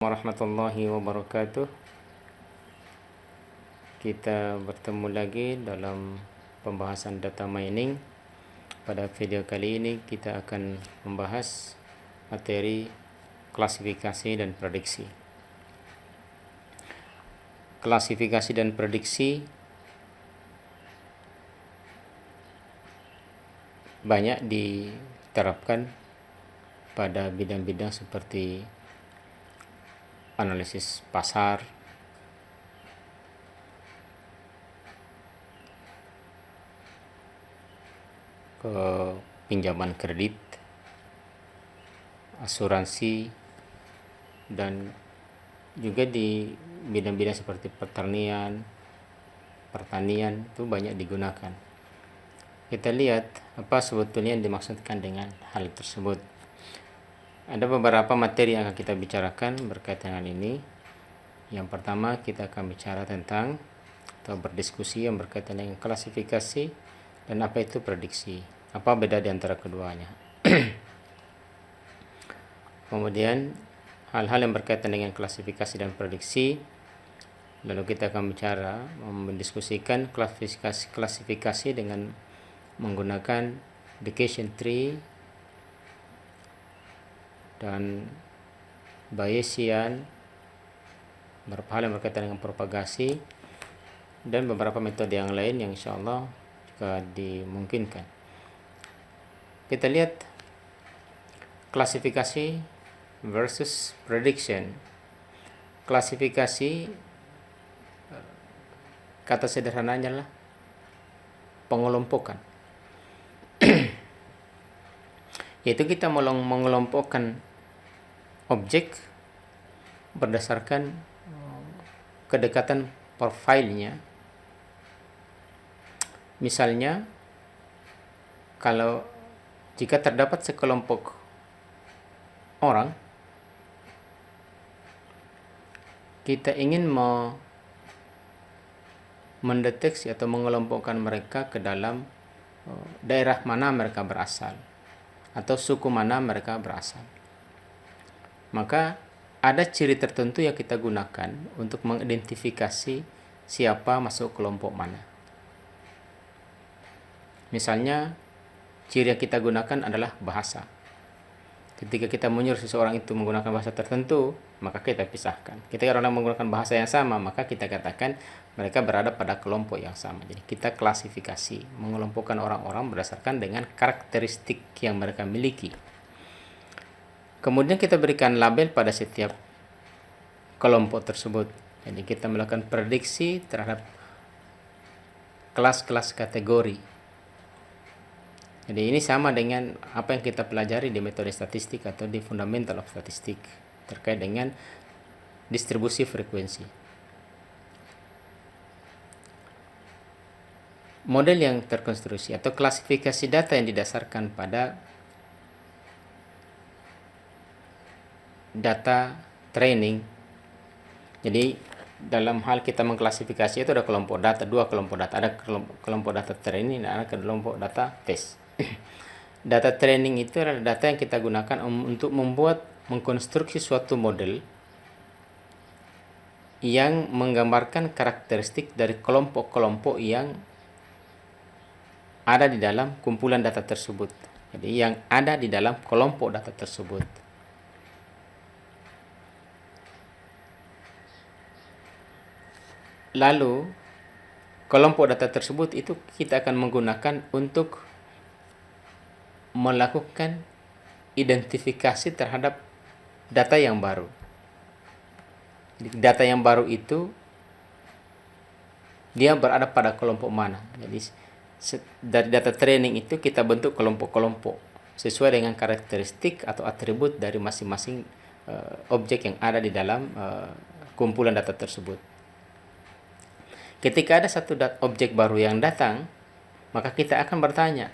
Warahmatullahi wabarakatuh. Kita bertemu lagi dalam pembahasan data mining. Pada video kali ini kita akan membahas materi klasifikasi dan prediksi. Klasifikasi dan prediksi banyak diterapkan pada bidang-bidang seperti analisis pasar, pinjaman kredit, asuransi, dan juga di bidang-bidang seperti pertanian itu banyak digunakan. Kita lihat apa sebetulnya yang dimaksudkan dengan hal tersebut. Ada beberapa materi yang akan kita bicarakan berkaitan dengan ini. Yang pertama, kita akan bicara tentang atau berdiskusi yang berkaitan dengan klasifikasi dan apa itu prediksi. Apa beda di antara keduanya? Kemudian, hal-hal yang berkaitan dengan klasifikasi dan prediksi. Lalu kita akan mendiskusikan klasifikasi dengan menggunakan Decision Tree dan Bayesian, beberapa hal yang berkaitan dengan propagasi, dan beberapa metode yang lain yang insya Allah juga dimungkinkan. Kita lihat klasifikasi versus prediction. Klasifikasi, kata sederhananya adalah pengelompokan. Yaitu kita mengelompokkan objek berdasarkan kedekatan profilnya. Misalnya, kalau jika terdapat sekelompok orang, kita ingin mendeteksi atau mengelompokkan mereka ke dalam daerah mana mereka berasal atau suku mana mereka berasal. Maka ada ciri tertentu yang kita gunakan untuk mengidentifikasi siapa masuk kelompok mana. Misalnya, ciri yang kita gunakan adalah bahasa. Ketika kita menyuruh seseorang itu menggunakan bahasa tertentu, maka kita pisahkan. Ketika orang menggunakan bahasa yang sama, maka kita katakan mereka berada pada kelompok yang sama. Jadi kita klasifikasi, mengelompokkan orang-orang berdasarkan dengan karakteristik yang mereka miliki. Kemudian kita berikan label pada setiap kelompok tersebut. Jadi kita melakukan prediksi terhadap kelas-kelas kategori. Jadi ini sama dengan apa yang kita pelajari di metode statistik atau di fundamental of statistik terkait dengan distribusi frekuensi. Model yang terkonstruksi atau klasifikasi data yang didasarkan pada data training. Jadi dalam hal kita mengklasifikasi itu ada kelompok data, dua kelompok data. Ada kelompok data training dan ada kelompok data test. Data training itu adalah data yang kita gunakan untuk mengkonstruksi suatu model yang menggambarkan karakteristik dari kelompok-kelompok yang ada di dalam kumpulan data tersebut. Jadi yang ada di dalam kelompok data tersebut. Lalu kelompok data tersebut itu kita akan menggunakan untuk melakukan identifikasi terhadap data yang baru. Jadi, data yang baru itu dia berada pada kelompok mana. Jadi dari data training itu kita bentuk kelompok-kelompok sesuai dengan karakteristik atau atribut dari masing-masing objek yang ada di dalam kumpulan data tersebut. Ketika ada satu objek baru yang datang, maka kita akan bertanya,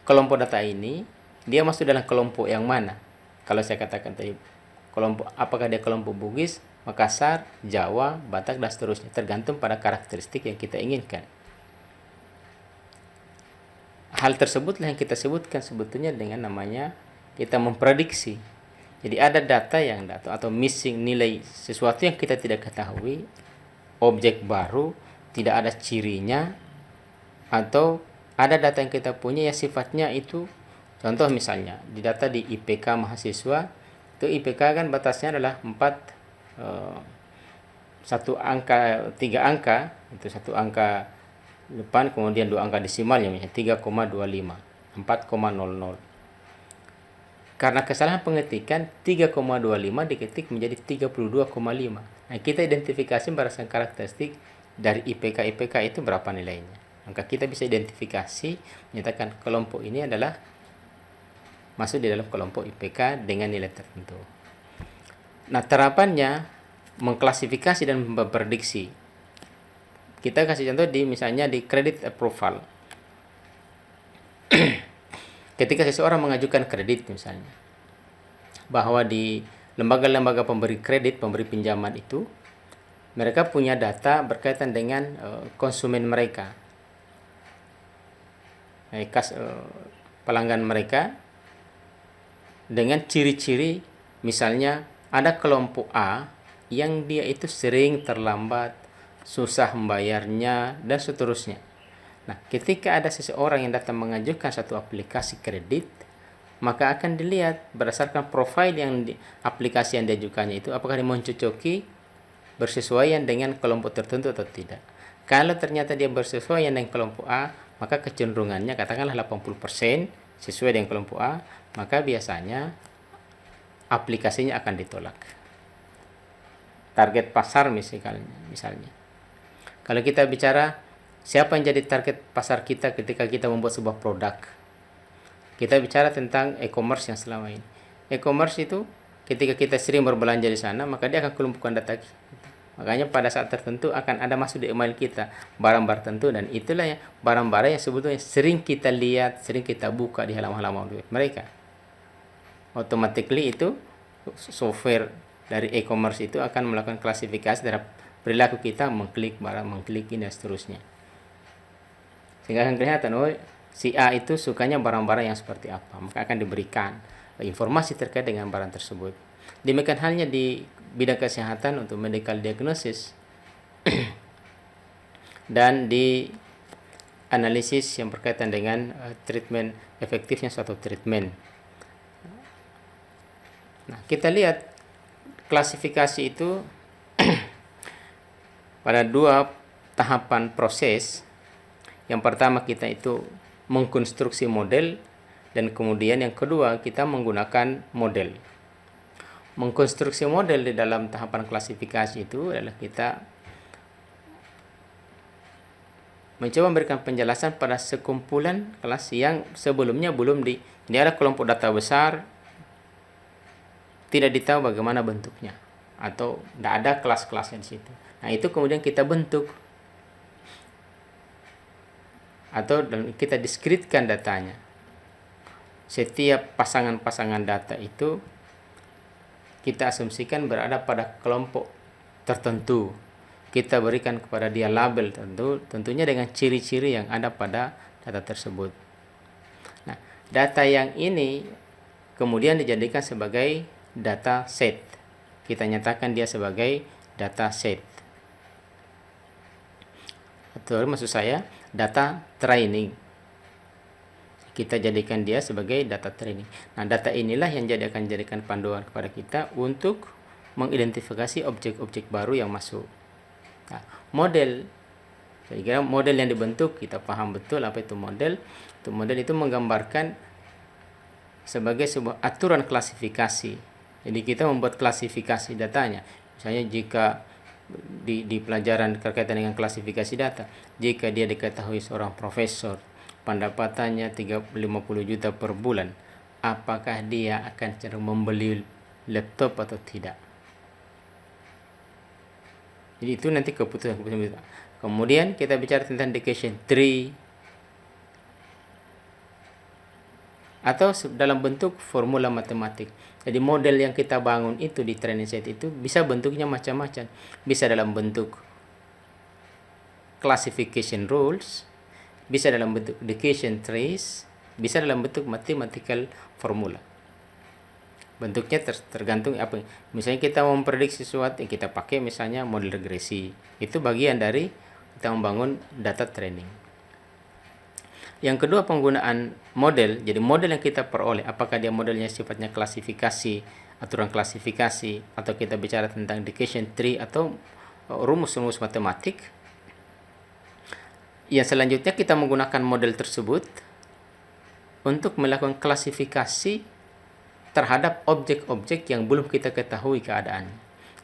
kelompok data ini dia masuk dalam kelompok yang mana? Kalau saya katakan tadi kelompok, apakah dia kelompok Bugis, Makassar, Jawa, Batak, dan seterusnya, tergantung pada karakteristik yang kita inginkan. Hal tersebutlah yang kita sebutkan sebetulnya dengan namanya kita memprediksi. Jadi ada data atau missing nilai, sesuatu yang kita tidak ketahui, objek baru, tidak ada cirinya, atau ada data yang kita punya yang sifatnya itu, contoh misalnya di data di IPK mahasiswa, itu IPK kan batasnya adalah 3 angka, itu 1 angka depan kemudian 2 angka desimalnya, misalnya 3,25, 4,00. Karena kesalahan pengetikan 3,25 diketik menjadi 32,5. Nah, kita identifikasi berdasarkan karakteristik dari IPK itu berapa nilainya. Maka kita bisa identifikasi, menyatakan kelompok ini adalah masuk di dalam kelompok IPK dengan nilai tertentu. Nah, terapannya mengklasifikasi dan memprediksi. Kita kasih contoh misalnya di credit approval. Ketika seseorang mengajukan kredit misalnya, bahwa di lembaga-lembaga pemberi kredit, pemberi pinjaman itu, mereka punya data berkaitan dengan konsumen mereka, pelanggan mereka, dengan ciri-ciri, misalnya ada kelompok A yang dia itu sering terlambat, susah membayarnya, dan seterusnya. Nah, ketika ada seseorang yang datang mengajukan satu aplikasi kredit, maka akan dilihat berdasarkan profil yang aplikasi yang diajukannya itu, apakah dia mencocoki bersesuaian dengan kelompok tertentu atau tidak. Kalau ternyata dia bersesuaian dengan kelompok A, maka kecenderungannya katakanlah 80% sesuai dengan kelompok A, maka biasanya aplikasinya akan ditolak. Target pasar misalnya. Kalau kita bicara siapa yang jadi target pasar kita ketika kita membuat sebuah produk, kita bicara tentang e-commerce yang selama ini. E-commerce itu ketika kita sering berbelanja di sana, maka dia akan kumpulkan data kita. Makanya pada saat tertentu akan ada masuk di email kita barang-barang tertentu, dan itulah ya barang-barang yang sebetulnya sering kita lihat, sering kita buka di halaman-halaman web mereka. Automatically itu software dari e-commerce itu akan melakukan klasifikasi terhadap perilaku kita, mengklik barang, mengklik ini dan seterusnya. Sehingga akan kelihatan, oh si A itu sukanya barang-barang yang seperti apa, maka akan diberikan informasi terkait dengan barang tersebut. Demikian halnya di bidang kesehatan untuk medical diagnosis dan di analisis yang berkaitan dengan treatment, efektifnya suatu treatment. Nah, kita lihat klasifikasi itu pada 2 tahapan proses. Yang pertama kita itu mengkonstruksi model, dan kemudian yang kedua kita menggunakan model. Mengkonstruksi model di dalam tahapan klasifikasi itu adalah kita mencoba memberikan penjelasan pada sekumpulan kelas yang sebelumnya belum ini ada kelompok data besar, tidak ditahu bagaimana bentuknya, atau tidak ada kelas-kelasnya di situ. Nah, itu kemudian kita bentuk atau kita diskritkan datanya. Setiap pasangan-pasangan data itu kita asumsikan berada pada kelompok tertentu. Kita berikan kepada dia label tentunya dengan ciri-ciri yang ada pada data tersebut. Nah, data yang ini kemudian dijadikan sebagai data set. Kita nyatakan dia sebagai data set. Atau maksud saya data training. Kita jadikan dia sebagai data training. Nah, data inilah yang akan jadikan panduan kepada kita untuk mengidentifikasi objek-objek baru yang masuk. Nah, model, saya kira model yang dibentuk kita paham betul apa itu model. Itu model itu menggambarkan sebagai sebuah aturan klasifikasi. Jadi kita membuat klasifikasi datanya. Misalnya jika di pelajaran berkaitan dengan klasifikasi data, jika dia diketahui seorang profesor pendapatannya 50 juta per bulan, apakah dia akan cenderung membeli laptop atau tidak? Jadi itu nanti keputusan. Kemudian kita bicara tentang decision tree atau dalam bentuk formula matematik. Jadi model yang kita bangun itu di training set itu bisa bentuknya macam-macam. Bisa dalam bentuk classification rules, bisa dalam bentuk decision trees, bisa dalam bentuk mathematical formula. Bentuknya tergantung apa. Misalnya kita mau memprediksi sesuatu, kita pakai misalnya model regresi. Itu bagian dari kita membangun data training. Yang kedua, penggunaan model. Jadi model yang kita peroleh, apakah dia modelnya sifatnya klasifikasi, aturan klasifikasi, atau kita bicara tentang decision tree atau rumus-rumus matematik. Yang selanjutnya kita menggunakan model tersebut untuk melakukan klasifikasi terhadap objek-objek yang belum kita ketahui keadaan.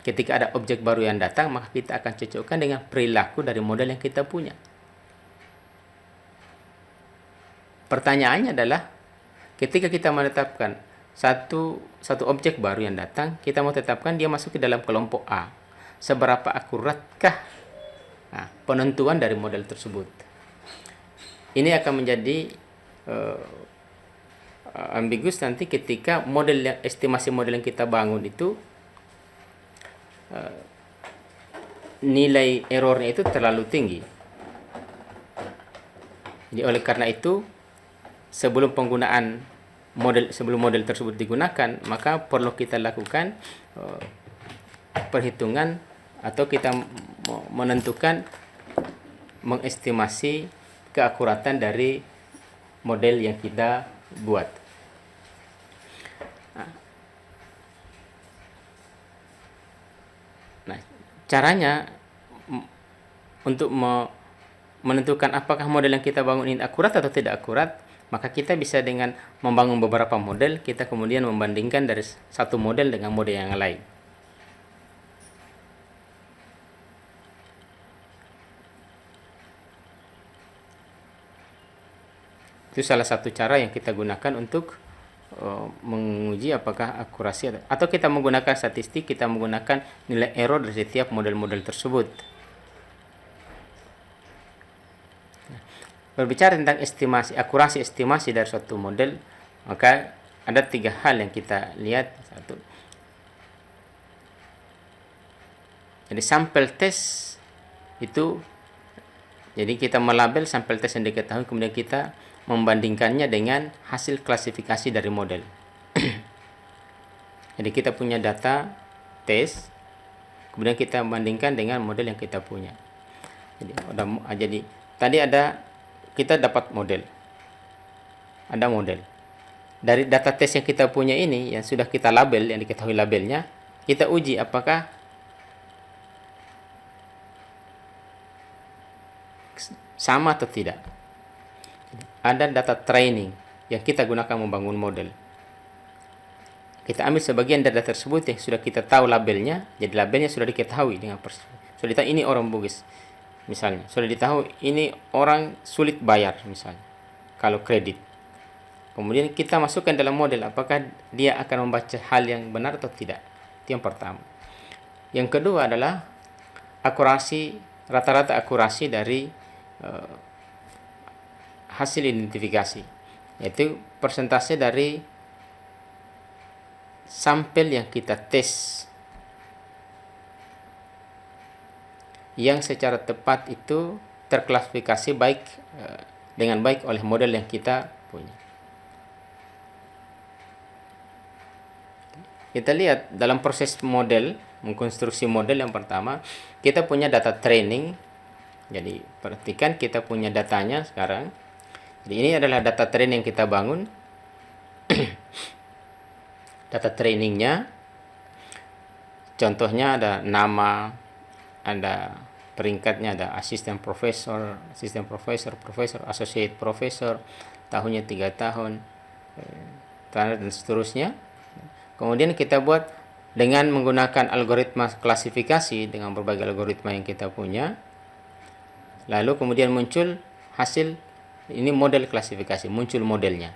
Ketika ada objek baru yang datang, maka kita akan cocokkan dengan perilaku dari model yang kita punya. Pertanyaannya adalah, ketika kita menetapkan satu objek baru yang datang, kita mau tetapkan dia masuk ke dalam kelompok A. Seberapa akuratkah penentuan dari model tersebut? Ini akan menjadi ambigus nanti ketika estimasi model yang kita bangun itu nilai errornya itu terlalu tinggi. Jadi oleh karena itu, sebelum model tersebut digunakan, maka perlu kita lakukan perhitungan atau kita menentukan, mengestimasi keakuratan dari model yang kita buat. Nah, caranya untuk menentukan apakah model yang kita bangun ini akurat atau tidak akurat, maka kita bisa dengan membangun beberapa model, kita kemudian membandingkan dari satu model dengan model yang lain. Itu salah satu cara yang kita gunakan untuk menguji apakah akurasi atau kita menggunakan statistik, kita menggunakan nilai error dari setiap model-model tersebut. Berbicara tentang akurasi estimasi dari suatu model, maka ada 3 hal yang kita lihat. Satu, jadi sampel test itu, jadi kita melabel sampel test yang diketahui, kemudian kita membandingkannya dengan hasil klasifikasi dari model. Jadi kita punya data tes, kemudian kita bandingkan dengan model yang kita punya. Jadi tadi kita dapat model. Ada model. Dari data tes yang kita punya ini, yang sudah kita label, yang diketahui labelnya, kita uji apakah sama atau tidak. Ada data training yang kita gunakan membangun model. Kita ambil sebagian dari data tersebut yang sudah kita tahu labelnya, jadi labelnya sudah diketahui dengan persis. Sudah ditahu ini orang bugis, misalnya. Sudah ditahu ini orang sulit bayar, misalnya, kalau kredit. Kemudian kita masukkan dalam model, apakah dia akan membaca hal yang benar atau tidak. Itu yang pertama. Yang kedua adalah rata-rata akurasi dari hasil identifikasi, yaitu persentase dari sampel yang kita tes yang secara tepat itu terklasifikasi dengan baik oleh model yang kita punya. Kita lihat dalam proses mengkonstruksi model, yang pertama kita punya data training. Jadi perhatikan, kita punya datanya sekarang. Jadi ini adalah data training yang kita bangun. Data trainingnya, contohnya ada nama, ada peringkatnya, ada assistant professor, associate professor, tahunnya 3 tahun, dan seterusnya. Kemudian kita buat dengan menggunakan algoritma klasifikasi, dengan berbagai algoritma yang kita punya. Lalu kemudian muncul hasil. Ini model klasifikasi, muncul modelnya.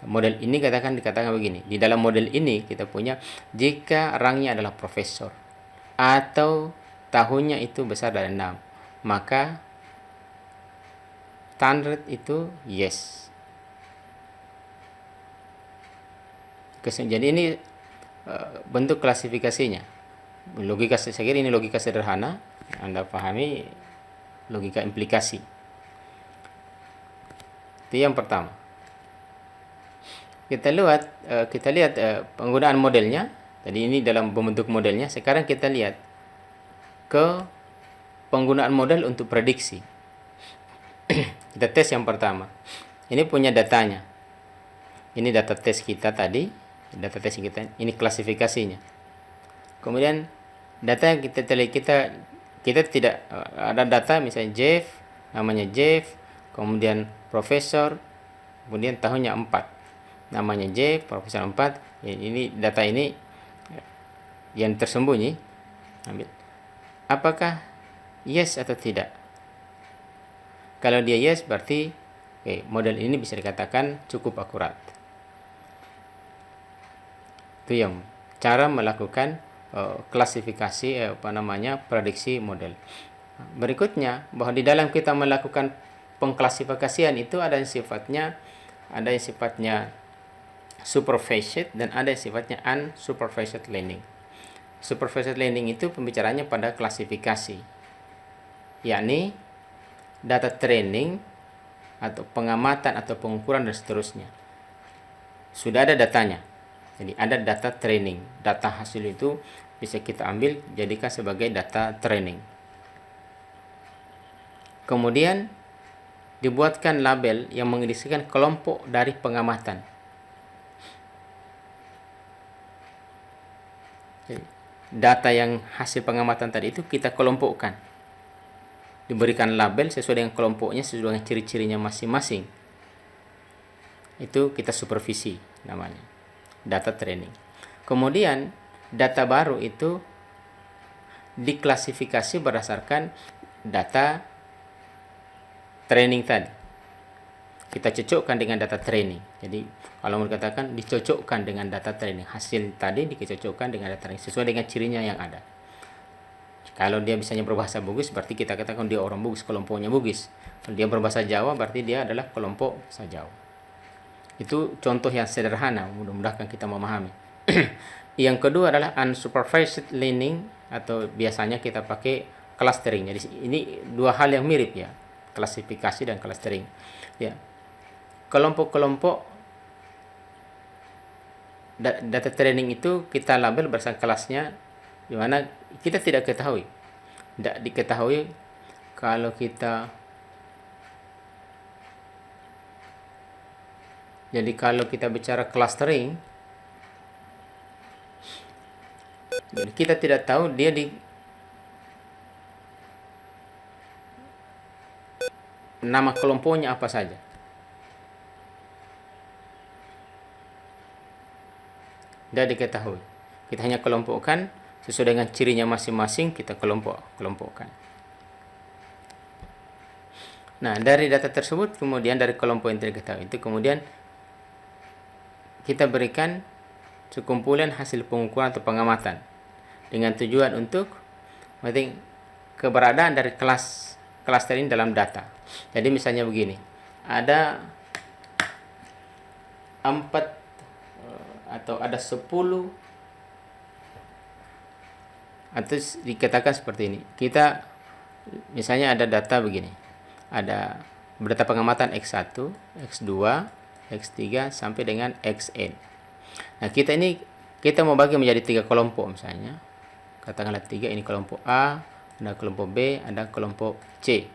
Model ini dikatakan begini. Di dalam model ini kita punya, jika rangnya adalah profesor atau tahunnya itu besar dari 6, maka standard itu yes. Jadi ini bentuk klasifikasinya. Saya kira ini logika sederhana. Anda pahami logika implikasi. Itu yang pertama. kita lihat penggunaan modelnya. Tadi ini dalam bentuk modelnya. Sekarang kita lihat ke penggunaan model untuk prediksi. Kita tes yang pertama. Ini punya datanya. Ini data tes kita tadi, data tes kita. Ini klasifikasinya. Kemudian data yang kita tidak ada data misalnya Jeff, namanya Jeff, kemudian profesor, kemudian tahunnya 4. Namanya Jeff, profesor 4. Ini data ini yang tersembunyi. Ambil. Apakah yes atau tidak? Kalau dia yes, berarti model ini bisa dikatakan cukup akurat. Itu yang cara melakukan klasifikasi prediksi model. Berikutnya, bahwa di dalam kita melakukan pengklasifikasian itu ada yang sifatnya supervised dan ada yang sifatnya unsupervised learning. Supervised learning itu pembicaranya pada klasifikasi, yakni data training atau pengamatan atau pengukuran dan seterusnya. Sudah ada datanya. Jadi ada data training. Data hasil itu bisa kita ambil jadikan sebagai data training. Kemudian dibuatkan label yang mengindikasikan kelompok dari pengamatan. Data yang hasil pengamatan tadi itu kita kelompokkan, diberikan label sesuai dengan kelompoknya, sesuai dengan ciri-cirinya masing-masing. Itu kita supervisi namanya, data training. Kemudian data baru itu diklasifikasi berdasarkan data training tadi. Kita cocokkan dengan data training. Jadi kalau mau dikatakan dicocokkan dengan data training, hasil tadi dicocokkan dengan data training sesuai dengan cirinya yang ada. Kalau dia misalnya berbahasa Bugis, berarti kita katakan dia orang Bugis, kelompoknya Bugis. Kalau dia berbahasa Jawa, berarti dia adalah kelompok bahasa Jawa. Itu contoh yang sederhana, mudah-mudahan kita memahami. Yang kedua adalah unsupervised learning, atau biasanya kita pakai clustering. Jadi ini dua hal yang mirip ya, klasifikasi dan clustering. Ya. Kelompok-kelompok data training itu kita label berdasarkan kelasnya, di mana kita tidak ketahui. Tidak diketahui kalau kita bicara clustering, kita tidak tahu dia di nama kelompoknya apa saja. Tidak diketahui. Kita hanya kelompokkan sesuai dengan cirinya masing-masing, kita kelompokkan. Nah, dari data tersebut, kemudian dari kelompok yang tidak diketahui itu, kemudian kita berikan sekumpulan hasil pengukuran atau pengamatan dengan tujuan untuk keberadaan dari cluster ini dalam data. Jadi misalnya begini, ada 4 atau ada 10, atau dikatakan seperti ini. Kita misalnya ada data begini. Ada data pengamatan X1, X2, X3 sampai dengan Xn. Nah, kita mau bagi menjadi 3 kelompok misalnya. Katakanlah 3, ini kelompok A, ada kelompok B, ada kelompok C.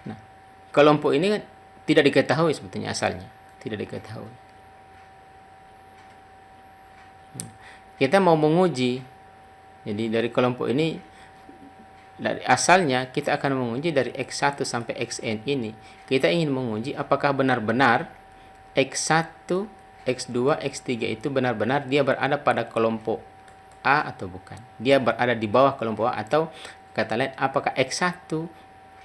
Nah, kelompok ini kan tidak diketahui sebetulnya asalnya. Tidak diketahui. Kita mau menguji, jadi dari kelompok ini, dari asalnya kita akan menguji dari X1 sampai Xn ini. Kita ingin menguji apakah benar-benar X1, X2, X3 itu benar-benar dia berada pada kelompok A atau bukan. Dia berada di bawah kelompok A, atau kata lain, apakah X1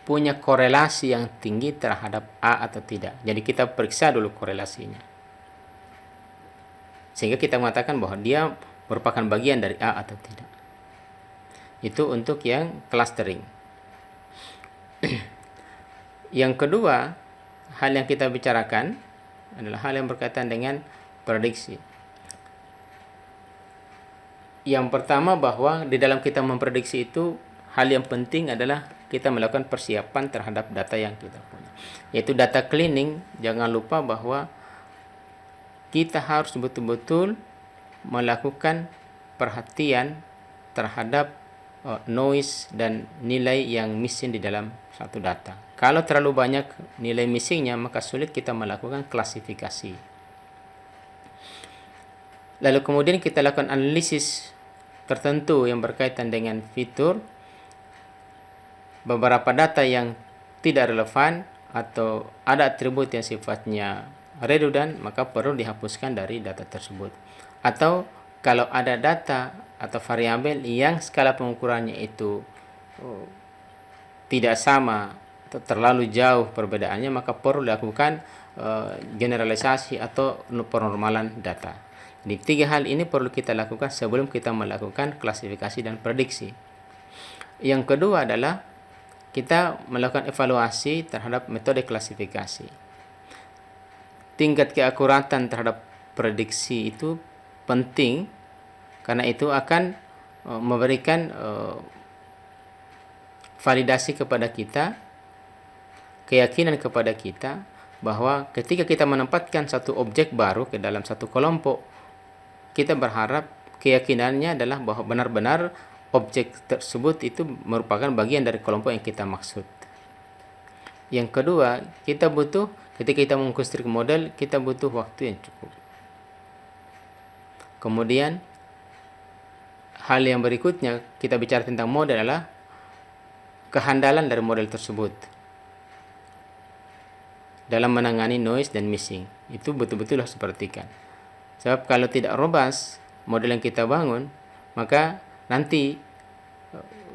punya korelasi yang tinggi terhadap A atau tidak. Jadi kita periksa dulu korelasinya, sehingga kita mengatakan bahwa dia merupakan bagian dari A atau tidak. Itu untuk yang clustering. Yang kedua, hal yang kita bicarakan adalah hal yang berkaitan dengan prediksi. Yang pertama, bahwa di dalam kita memprediksi itu, hal yang penting adalah kita melakukan persiapan terhadap data yang kita punya. Yaitu data cleaning, jangan lupa bahwa kita harus betul-betul melakukan perhatian terhadap noise dan nilai yang missing di dalam satu data. Kalau terlalu banyak nilai missingnya, maka sulit kita melakukan klasifikasi. Lalu kemudian kita lakukan analisis tertentu yang berkaitan dengan fitur. Beberapa data yang tidak relevan atau ada atribut yang sifatnya redundant, maka perlu dihapuskan dari data tersebut. Atau kalau ada data atau variabel yang skala pengukurannya itu tidak sama atau terlalu jauh perbedaannya, maka perlu dilakukan generalisasi atau penormalan data. Jadi 3 hal ini perlu kita lakukan sebelum kita melakukan klasifikasi dan prediksi. Yang kedua adalah kita melakukan evaluasi terhadap metode klasifikasi. Tingkat keakuratan terhadap prediksi itu penting, karena itu akan memberikan validasi kepada kita, keyakinan kepada kita bahwa ketika kita menempatkan satu objek baru ke dalam satu kelompok, kita berharap keyakinannya adalah bahwa benar-benar objek tersebut itu merupakan bagian dari kelompok yang kita maksud. Yang kedua, kita butuh, ketika kita mengkonstruksi model, kita butuh waktu yang cukup. Kemudian, hal yang berikutnya, kita bicara tentang model adalah kehandalan dari model tersebut dalam menangani noise dan missing. Itu betul-betul harus diperhatikan. Sebab kalau tidak robust model yang kita bangun, maka nanti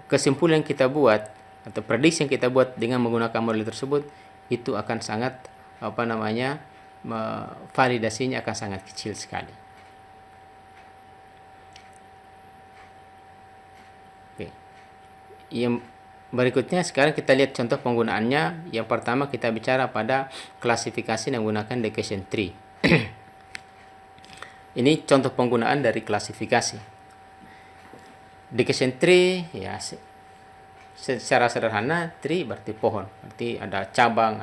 kesimpulan yang kita buat atau prediksi yang kita buat dengan menggunakan model tersebut itu akan sangat validasinya akan sangat kecil sekali. Oke. Yang berikutnya sekarang kita lihat contoh penggunaannya. Yang pertama kita bicara pada klasifikasi yang menggunakan decision tree. Ini contoh penggunaan dari klasifikasi. Decision tree, ya secara sederhana, tree berarti pohon. Berarti ada cabang,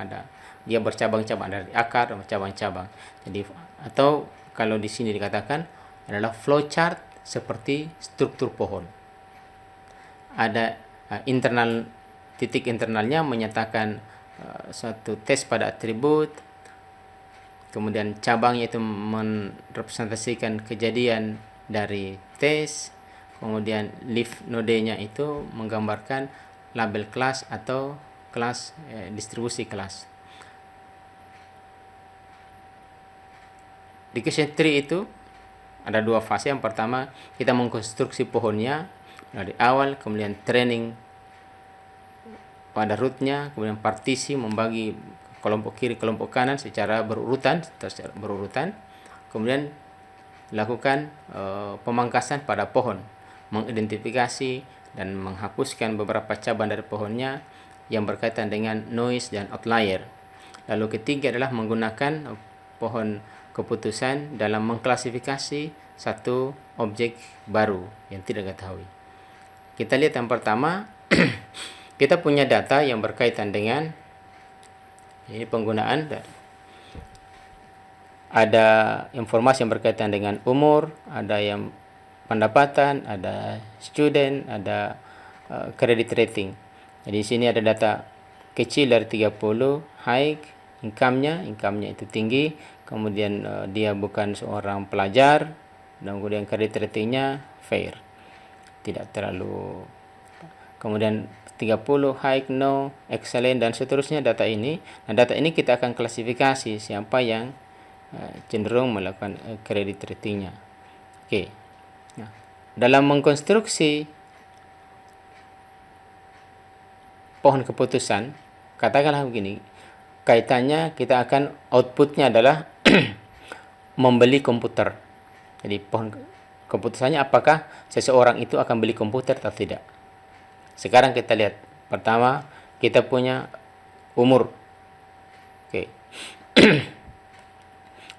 dia bercabang-cabang dari akar, cabang-cabang. Jadi atau kalau di sini dikatakan adalah flowchart seperti struktur pohon. Ada titik internalnya menyatakan suatu tes pada atribut. Kemudian cabangnya itu merepresentasikan kejadian dari tes. Kemudian leaf node-nya itu menggambarkan label kelas atau kelas, distribusi kelas. Decision tree itu ada 2 fase. Yang pertama kita mengkonstruksi pohonnya dari awal, kemudian training pada rootnya, kemudian partisi membagi kelompok kiri, kelompok kanan secara berurutan, kemudian lakukan pemangkasan pada pohon, mengidentifikasi dan menghapuskan beberapa cabang dari pohonnya yang berkaitan dengan noise dan outlier. Lalu ketiga adalah menggunakan pohon keputusan dalam mengklasifikasi satu objek baru yang tidak diketahui. Kita lihat yang pertama, kita punya data yang berkaitan dengan ini penggunaan. Ada informasi yang berkaitan dengan umur, ada yang pendapatan, ada student, ada credit rating. Jadi di sini ada data kecil dari 30, high, income-nya itu tinggi, kemudian dia bukan seorang pelajar, dan kemudian credit rating-nya fair, tidak terlalu. Kemudian 30 high, no, excellent, dan seterusnya data ini. Nah, data ini kita akan klasifikasi siapa yang cenderung melakukan credit ratingnya. Oke. Nah, dalam mengkonstruksi pohon keputusan, katakanlah begini, kaitannya kita akan outputnya adalah membeli komputer. Jadi pohon keputusannya apakah seseorang itu akan beli komputer atau tidak. Sekarang kita lihat. Pertama, kita punya umur. Oke.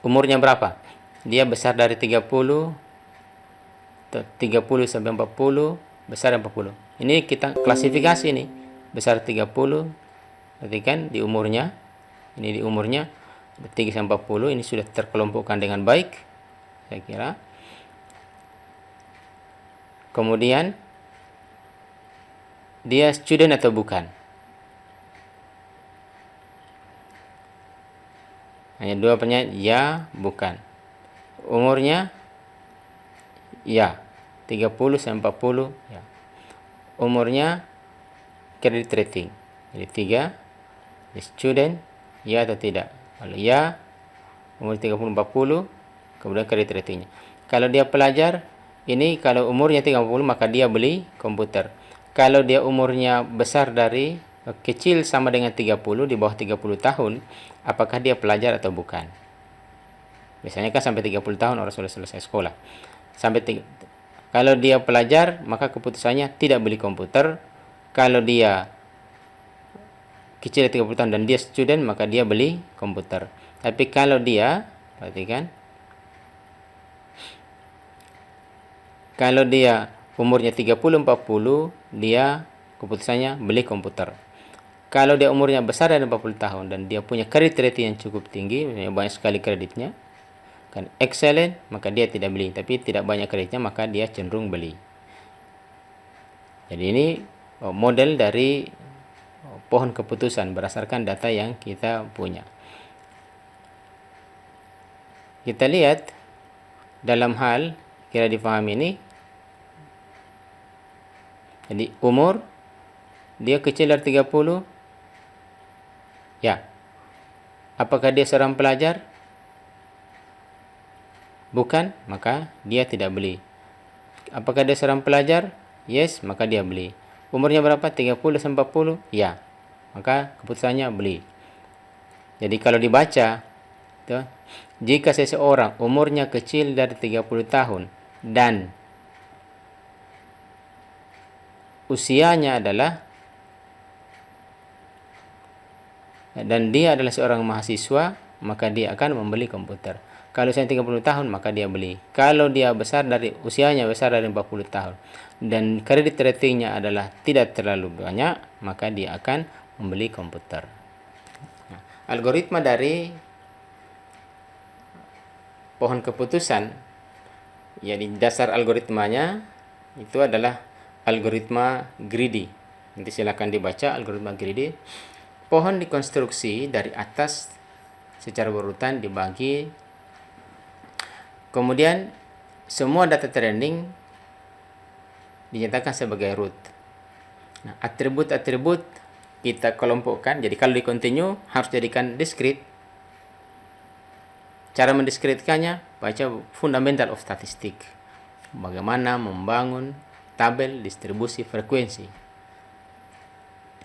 Umurnya berapa? Dia besar dari 30 sampai 40, besar 40. Ini kita klasifikasi nih. besar 30, berarti kan di umurnya, ini di umurnya 3 sampai 40, ini sudah terkelompokkan dengan baik, saya kira. Kemudian, dia student atau bukan? Hanya dua pertanyaan, ya, bukan. Umurnya, ya, 30 sampai 40, ya. Umurnya, credit rating. Jadi 3, student, ya atau tidak. Kalau ya, umur 30-40, kemudian credit ratingnya. Kalau dia pelajar, ini kalau umurnya 30 maka dia beli komputer. Kalau dia umurnya besar dari kecil sama dengan 30, di bawah 30 tahun, apakah dia pelajar atau bukan? Biasanya kan sampai 30 tahun orang sudah selesai sekolah. Kalau dia pelajar, maka keputusannya tidak beli komputer. Kalau dia kecil dari 30 tahun dan dia student, maka dia beli komputer. Tapi kalau dia, perhatikan, kalau dia umurnya 30-40, dia keputusannya beli komputer. Kalau dia umurnya besar dari 40 tahun dan dia punya credit rating yang cukup tinggi, banyak sekali kreditnya, kan excellent, maka dia tidak beli. Tapi tidak banyak kreditnya, maka dia cenderung beli. Jadi ini model dari pohon keputusan berdasarkan data yang kita punya. Kita lihat dalam hal kira dipahami ini. Jadi umur dia kecil dari 30. Ya. Apakah dia seorang pelajar? Bukan, maka dia tidak beli. Apakah dia seorang pelajar? Yes, maka dia beli. Umurnya berapa? 30-40? Ya. Maka keputusannya beli. Jadi kalau dibaca, jika seseorang umurnya kecil dari 30 tahun dan usianya adalah, dan dia adalah seorang mahasiswa, maka dia akan membeli komputer. Kalau usianya 30 tahun, maka dia beli. Kalau dia usianya besar dari 40 tahun dan kredit ratingnya adalah tidak terlalu banyak, maka dia akan membeli komputer. Nah, algoritma dari pohon keputusan, ya di dasar algoritmanya itu adalah algoritma greedy. Nanti silakan dibaca algoritma greedy. Pohon dikonstruksi dari atas secara berurutan dibagi, kemudian semua data training dinyatakan sebagai root. Nah, atribut-atribut kita kelompokkan. Jadi kalau di continue harus jadikan discrete. Cara mendiskretkannya, baca Fundamental of Statistics. Bagaimana membangun tabel distribusi frekuensi.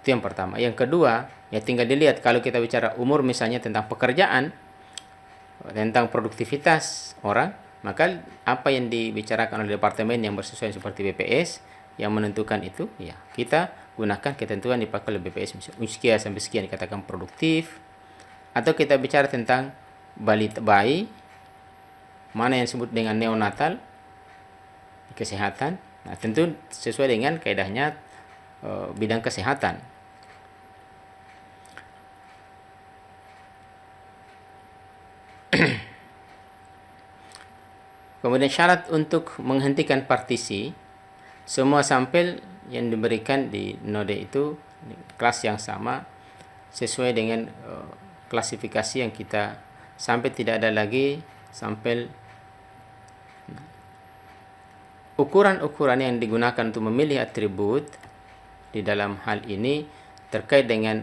Itu yang pertama. Yang kedua, ya tinggal dilihat kalau kita bicara umur misalnya tentang pekerjaan, tentang produktivitas orang, maka apa yang dibicarakan oleh departemen yang bersesuaian seperti BPS yang menentukan itu, ya kita gunakan ketentuan dipakai oleh BPS, misalnya sekian sampai sekian dikatakan produktif. Atau kita bicara tentang bayi, mana yang disebut dengan neonatal, kesehatan. Nah, tentu sesuai dengan kaedahnya bidang kesehatan. Kemudian syarat untuk menghentikan partisi, semua sampel yang diberikan di node itu kelas yang sama sesuai dengan klasifikasi yang kita sampai tidak ada lagi sampel. Ukuran-ukuran yang digunakan untuk memilih atribut di dalam hal ini terkait dengan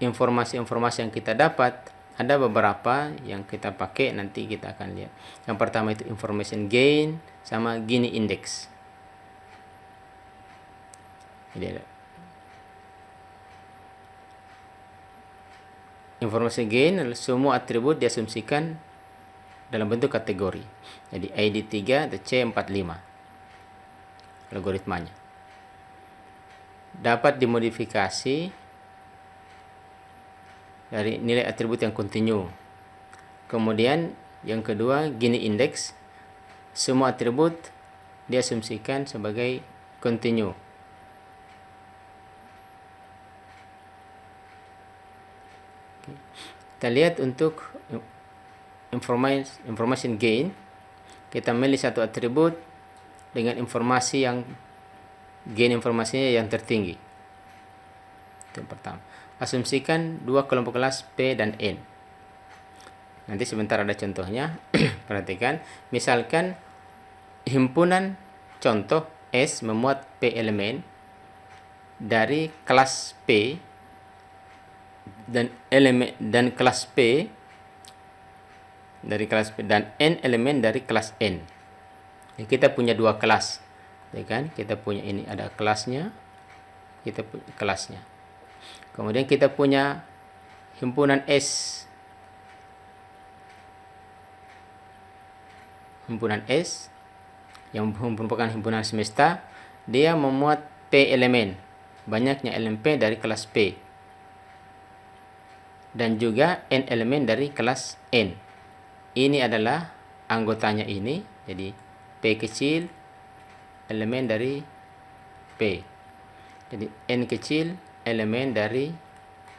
informasi-informasi yang kita dapat. Ada beberapa yang kita pakai, nanti kita akan lihat. Yang pertama itu information gain sama Gini index. Jadi ada information gain adalah semua atribut diasumsikan dalam bentuk kategori. Jadi ID3 atau C45 algoritmanya. Dapat dimodifikasi dari nilai atribut yang kontinu. Kemudian yang kedua, Gini index. Semua atribut diasumsikan sebagai kontinu. Kita lihat untuk information gain, kita milih satu atribut dengan informasi yang gain informasinya yang tertinggi. Itu yang pertama. Asumsikan dua kelompok kelas P dan N. Nanti sebentar ada contohnya. Perhatikan, misalkan himpunan contoh S memuat P elemen dari kelas P dan kelas P dari kelas P dan N elemen dari kelas N. Jadi kita punya dua kelas, ya kan? Kita punya ini ada kelasnya, kita punya kelasnya. Kemudian kita punya himpunan S. Himpunan S yang merupakan himpunan semesta, dia memuat P elemen, banyaknya elemen P dari kelas P, dan juga N elemen dari kelas N. Ini adalah anggotanya ini, jadi P kecil elemen dari P, jadi N kecil elemen dari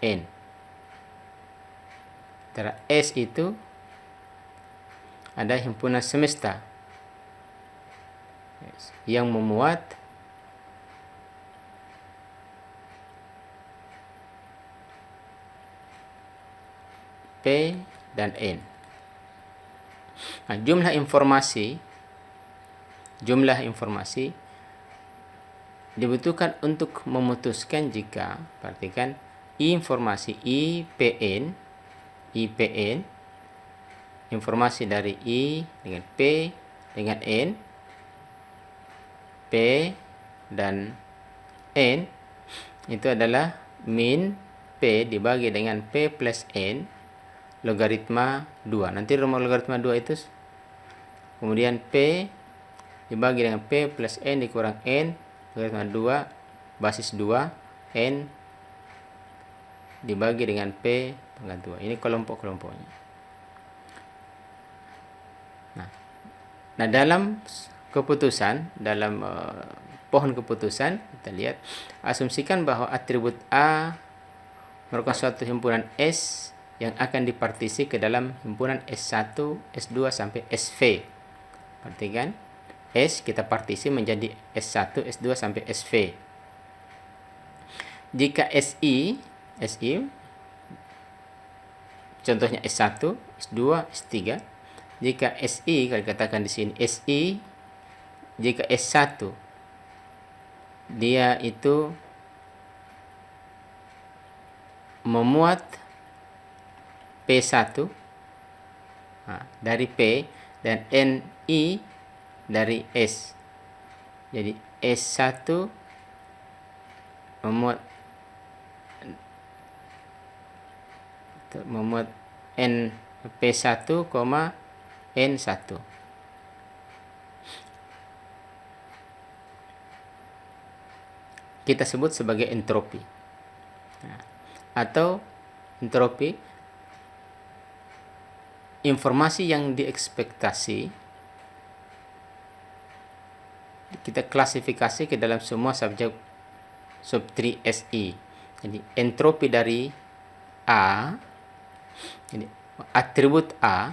N. Antara S itu ada himpunan semesta yang memuat P dan N. Nah, jumlah informasi dibutuhkan untuk memutuskan jika, perhatikan, informasi IPN, informasi dari I dengan P dengan N, P dan N itu adalah min P dibagi dengan P plus N logaritma 2. Nanti rumah logaritma 2 itu kemudian P dibagi dengan P plus N dikurang N logaritma 2 basis 2 N dibagi dengan P pangkat 2. Ini kelompok-kelompoknya. Nah, dalam keputusan, dalam pohon keputusan, kita lihat, asumsikan bahwa atribut A merupakan suatu himpunan S yang akan dipartisi ke dalam himpunan S1, S2 sampai SV. Perhatikan, S kita partisi menjadi S1, S2 sampai SV. Jika SI contohnya S1, S2, S3. Jika SI, kalau dikatakan di sini SI, jika S1 dia itu memuat P1 dari P dan NI dari S. Jadi S1 memuat N P1, N1. Kita sebut sebagai entropi. Atau entropi informasi yang diekspektasi kita klasifikasi ke dalam semua subjek sub-3 SI. Jadi entropi dari A, jadi atribut A,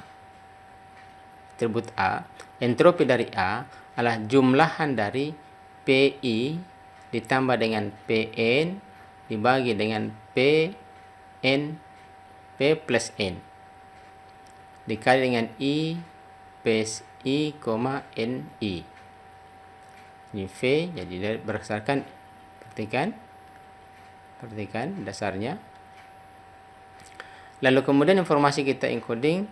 entropi dari A adalah jumlahan dari PI ditambah dengan PN dibagi dengan PN P plus N dikali dengan I plus I, NI. Ini V, jadi berdasarkan, perhatikan dasarnya. Lalu kemudian informasi kita encoding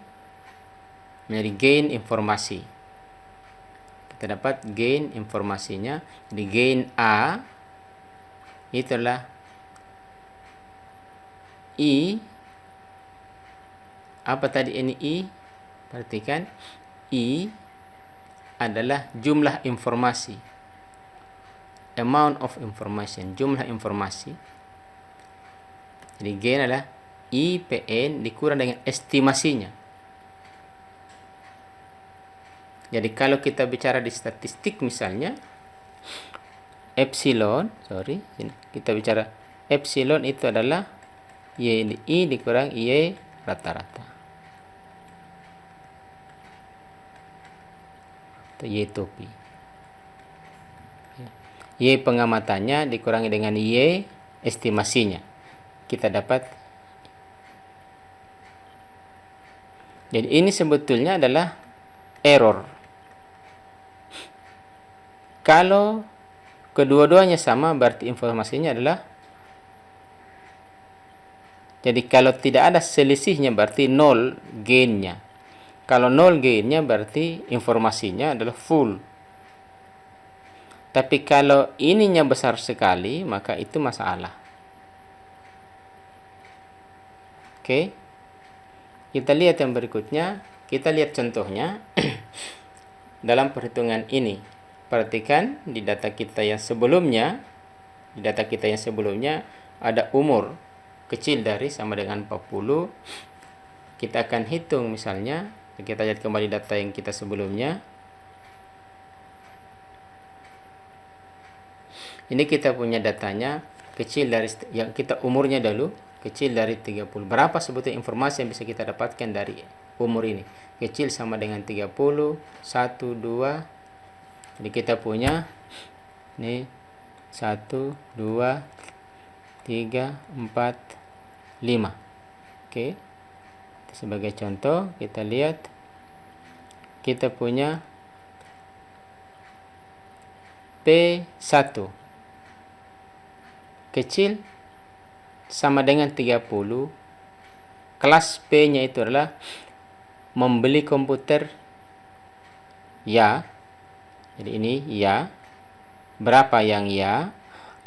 menjadi gain informasi. Kita dapat gain informasinya. Jadi gain A itulah I. Apa tadi ini I? Perhatikan, I adalah jumlah informasi. Amount of information, jumlah informasi. Jadi gain adalah IPN dikurang dengan estimasinya. Jadi kalau kita bicara di statistik misalnya epsilon, kita bicara epsilon itu adalah I dikurang Y rata-rata. Atau Y topi. Y pengamatannya dikurangi dengan Y estimasinya. Kita dapat. Jadi ini sebetulnya adalah error. Kalau kedua-duanya sama, berarti informasinya adalah. Jadi kalau tidak ada selisihnya berarti 0 gainnya. Kalau 0 gainnya berarti informasinya adalah full. Tapi kalau ininya besar sekali, maka itu masalah. Oke. Kita lihat yang berikutnya. Kita lihat contohnya dalam perhitungan ini. Perhatikan di data kita yang sebelumnya. Di data kita yang sebelumnya ada umur kecil dari sama dengan 40. Kita akan hitung misalnya. Kita lihat kembali data yang kita sebelumnya. Ini kita punya datanya kecil dari yang kita umurnya dulu kecil dari 30. Berapa sebetulnya informasi yang bisa kita dapatkan dari umur ini? Kecil sama dengan 30, 1, 2. Jadi kita punya ini 1, 2, 3, 4, 5. Oke. Sebagai contoh, kita lihat kita punya P1 kecil sama dengan 30. Kelas P-nya itu adalah membeli komputer ya. Jadi ini ya. Berapa yang ya?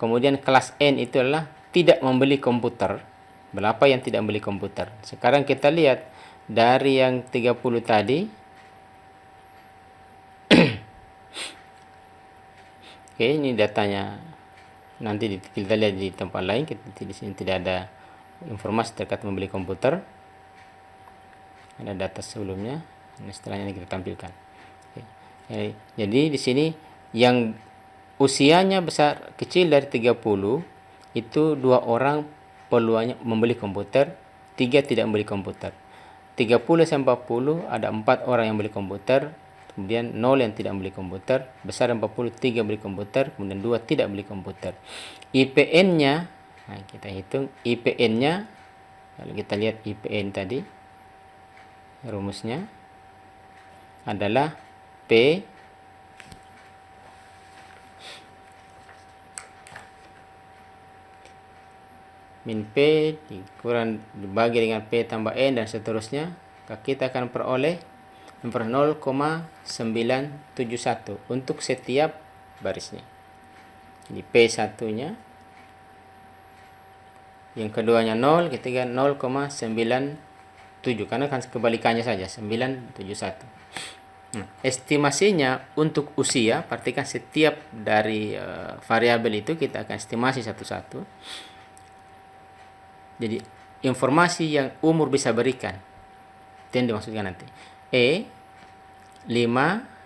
Kemudian kelas N itu adalah tidak membeli komputer. Berapa yang tidak membeli komputer? Sekarang kita lihat dari yang 30 tadi. Oke, ini datanya. Nanti kita lihat di tempat lain. Di sini tidak ada informasi terkait membeli komputer. Ada data sebelumnya. Ini setelahnya kita tampilkan. Oke. Jadi di sini yang usianya besar kecil dari 30 itu 2 orang peluangnya membeli komputer, 3 tidak membeli komputer. 30 sampai 40 ada 4 orang yang beli komputer, kemudian 0 yang tidak beli komputer, besar 40 3 beli komputer, kemudian 2 tidak beli komputer. IPN-nya, nah kita hitung IPN-nya. Kalau kita lihat IPN tadi, rumusnya adalah P min P dikurang dibagi dengan P tambah N dan seterusnya. Kita akan peroleh 0,971 untuk setiap barisnya. Jadi P1 nya, yang keduanya 0, ketiga 0,97 karena kan kebalikannya saja 971. Nah, estimasinya untuk usia, perhatikan setiap dari variabel itu kita akan estimasi satu-satu. Jadi informasi yang umur bisa berikan itu yang dimaksudkan nanti. 5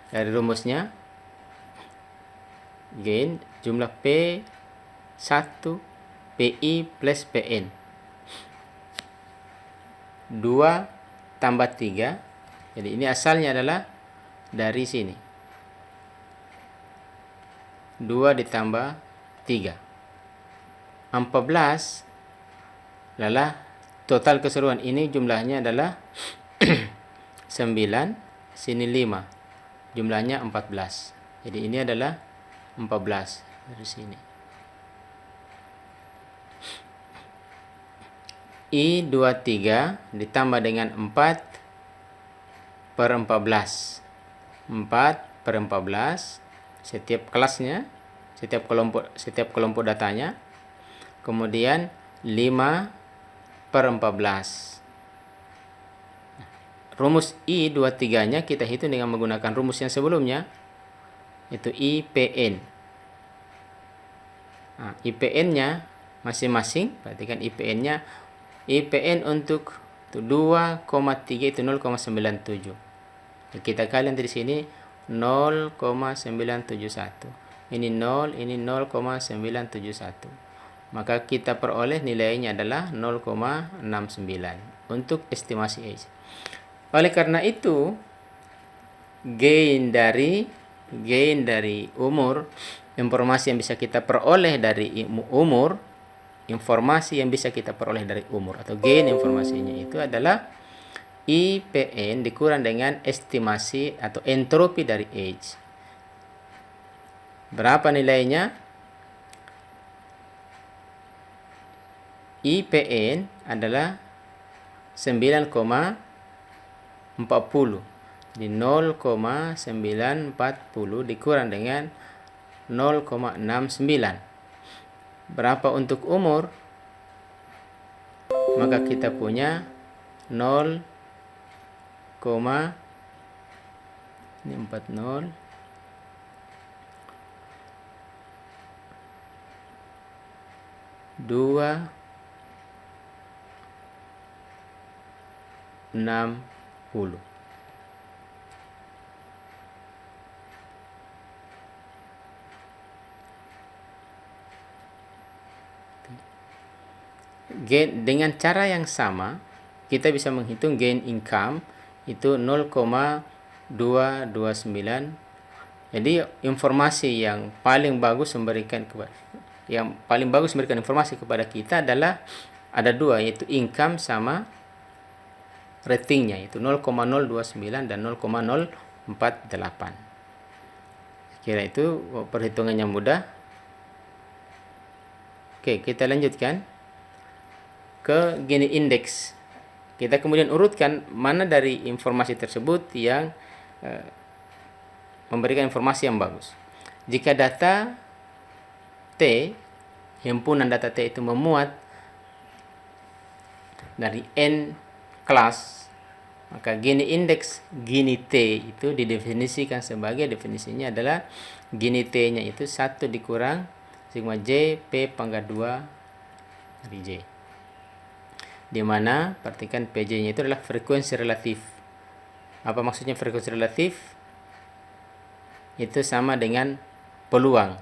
dari rumusnya gain jumlah P1 PI plus PN 2 tambah 3. Jadi ini asalnya adalah dari sini 2 ditambah 3 14 adalah total keseluruhan. Ini jumlahnya adalah 9, sini 5, jumlahnya 14. Jadi ini adalah 14 dari sini. I23 ditambah dengan 4 per 14. 4 per 14 setiap kelasnya, setiap kelompok datanya. Kemudian 5 per 14. Rumus I23 nya kita hitung dengan menggunakan rumus yang sebelumnya, itu IPN. Nah, IPN nya masing-masing, perhatikan IPN nya. IPN untuk 2,3 itu 0,97. Kita kalian dari sini 0,971. Ini 0, ini 0,971. Maka kita peroleh nilainya adalah 0,69. untuk estimasi age. Oleh karena itu, gain dari umur, informasi yang bisa kita peroleh dari umur, informasi yang bisa kita peroleh dari umur atau gain informasinya itu adalah IPN dikurang dengan estimasi atau entropi dari age. Berapa nilainya? IPN adalah 9,40. Di 0,940 dikurang dengan 0,69. Berapa untuk umur? Maka kita punya 0, ini 40, 2, 60. Gain dengan cara yang sama kita bisa menghitung gain income itu 0,229. Jadi informasi yang paling bagus memberikan informasi kepada kita adalah ada dua, yaitu income sama ratingnya, itu 0,029 dan 0,048. Kira itu perhitungannya mudah. Oke, kita lanjutkan ke Gini Index. Kita kemudian urutkan mana dari informasi tersebut yang memberikan informasi yang bagus. Jika data T, himpunan data T itu memuat dari N kelas, maka Gini Index Gini T itu didefinisikan sebagai, definisinya adalah Gini T-nya itu 1 dikurang sigma J P pangkat 2 dari J. Di mana perhatikan PJ-nya itu adalah frekuensi relatif. Apa maksudnya frekuensi relatif? Itu sama dengan peluang.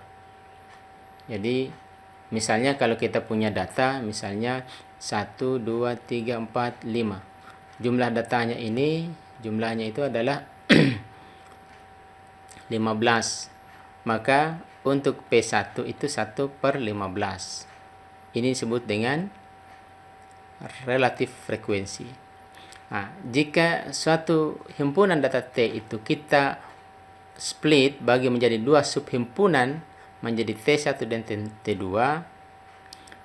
Jadi misalnya kalau kita punya data, misalnya 1, 2, 3, 4, 5. Jumlah datanya ini, jumlahnya itu adalah 15. Maka untuk P1 itu 1/15. Ini disebut dengan relatif frekuensi. Nah, jika suatu himpunan data T itu kita split bagi menjadi dua subhimpunan menjadi T1 dan T2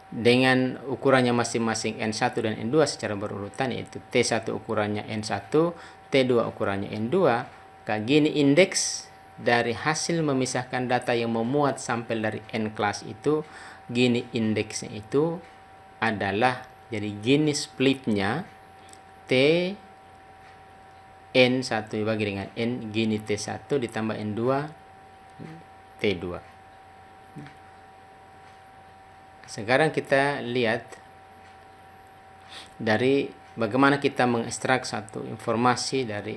dengan ukurannya masing-masing N1 dan N2 secara berurutan, yaitu T1 ukurannya N1, T2 ukurannya N2, maka Gini indeks dari hasil memisahkan data yang memuat sampel dari N kelas itu, Gini indeksnya itu adalah, jadi Gini splitnya T N1 dibagi dengan N Gini T1 ditambah N2 T2. Sekarang kita lihat dari bagaimana kita mengekstrak satu informasi dari.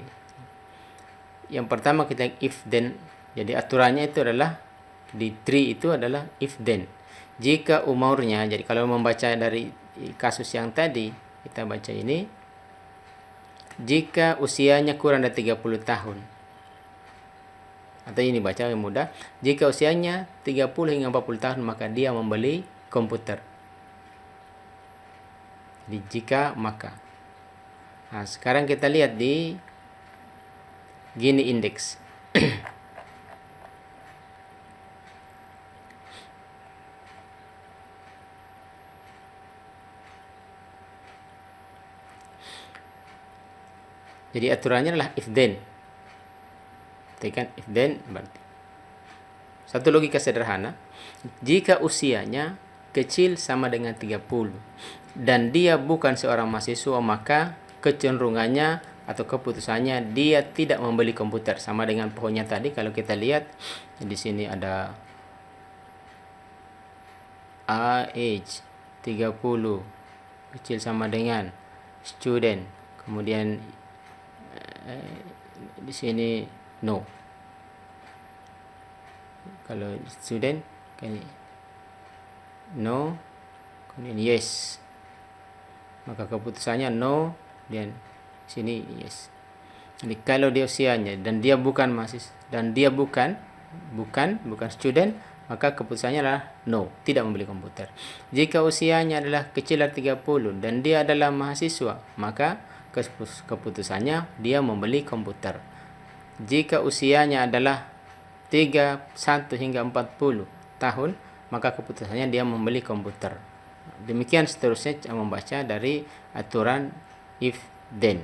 Yang pertama kita if then. Jadi aturannya itu adalah di tree itu adalah if then. Jika umurnya, jadi kalau membaca dari kasus yang tadi, kita baca ini, jika usianya kurang dari 30 tahun, atau ini baca yang mudah, jika usianya 30 hingga 40 tahun maka dia membeli komputer. Jadi jika maka. Nah, sekarang kita lihat di Gini indeks. Jadi aturannya adalah if then. Tekan if then berarti. Satu logika sederhana. Jika usianya kecil sama dengan 30 dan dia bukan seorang mahasiswa, maka kecenderungannya atau keputusannya dia tidak membeli komputer. Sama dengan pohonnya tadi, kalau kita lihat di sini ada age 30 kecil sama dengan student, kemudian di sini no. Kalau student no, kemudian yes. maka keputusannya no, dan sini yes. Jadi kalau dia usianya dan dia bukan mahasiswa dan dia bukan student, maka keputusannya adalah no, tidak membeli komputer. Jika usianya adalah kecil dari 30 dan dia adalah mahasiswa, maka keputusannya dia membeli komputer. Jika usianya adalah 31 hingga 40 tahun, maka keputusannya dia membeli komputer. Demikian seterusnya membaca dari aturan if then.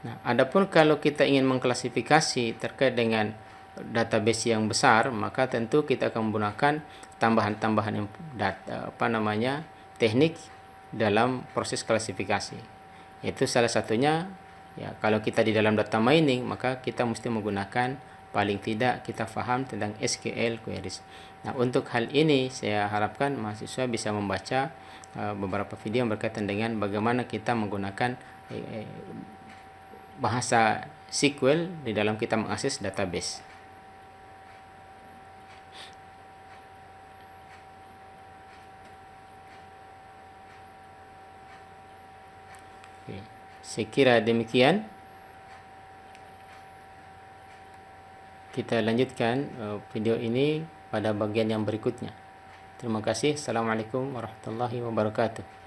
Nah, adapun kalau kita ingin mengklasifikasi terkait dengan database yang besar, maka tentu kita akan menggunakan tambahan-tambahan yang teknik dalam proses klasifikasi. Itu salah satunya ya, kalau kita di dalam data mining, maka kita mesti menggunakan paling tidak kita paham tentang SQL queries. Nah, untuk hal ini saya harapkan mahasiswa bisa membaca beberapa video yang berkaitan dengan bagaimana kita menggunakan bahasa SQL di dalam kita mengakses database. Oke, saya kira demikian. Kita lanjutkan video ini pada bagian yang berikutnya. Terima kasih. Assalamualaikum warahmatullahi wabarakatuh.